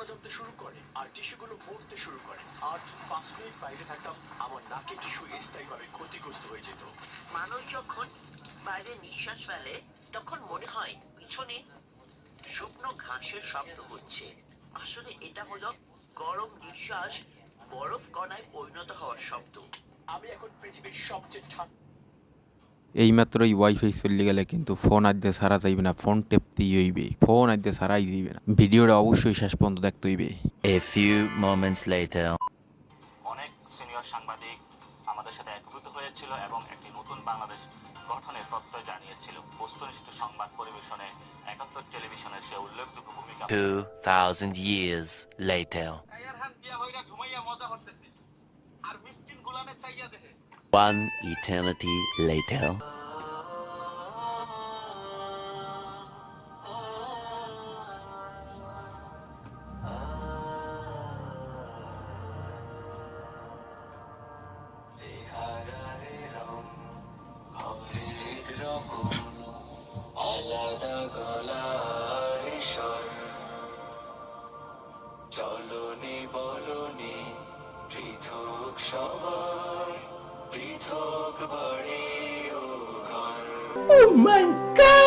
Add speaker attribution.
Speaker 1: গলা জমতে শুরু করে আর টিস্যুগুলো মরতে শুরু করে। আর 5 মিনিট বাইরে থাকতাম, আমার নাকে টিস্যু স্থায়ীভাবে ক্ষতিগ্রস্ত হয়ে যেত।
Speaker 2: মানুষ যখন বাইরে নিঃশ্বাস ফেলে তখন মনে হয় পিছনে শুকনো ঘাসের শব্দ হচ্ছে। আসলে এটা হলো গরম নিঃশ্বাস বরফ কণায় পরিণত হওয়ার শব্দ।
Speaker 1: আমি এখন পৃথিবীর সবচেয়ে ঠান্ডা।
Speaker 3: এইমাত্রই ওয়াইফাই চলে গেলে কিন্তু ফোন আদ্যে সারা যাইবে না, ফোন টেপতেই হইবে, ফোন আদ্যে সারাই দিবে না। ভিডিওটা অবশ্যই শেষ পর্যন্ত দেখতে হইবে।
Speaker 4: A few moments later.
Speaker 5: অনেক সিনিয়র সাংবাদিক আমাদের সাথে একভূত হয়েছিল এবং একটি নতুন বাংলাদেশ গঠনের প্রত্যয় জানিয়েছিল। বস্তুনিষ্ঠ সংবাদ পরিবেশনে 71 টেলিভিশনের সে উল্লেখযোগ্য ভূমিকা।
Speaker 4: 2000 years later. One eternity later.
Speaker 1: আলাদা গলার স্বর, চলনি বলনি পৃথক সবার, পৃথক বাড়ি ও ঘর। Oh my God!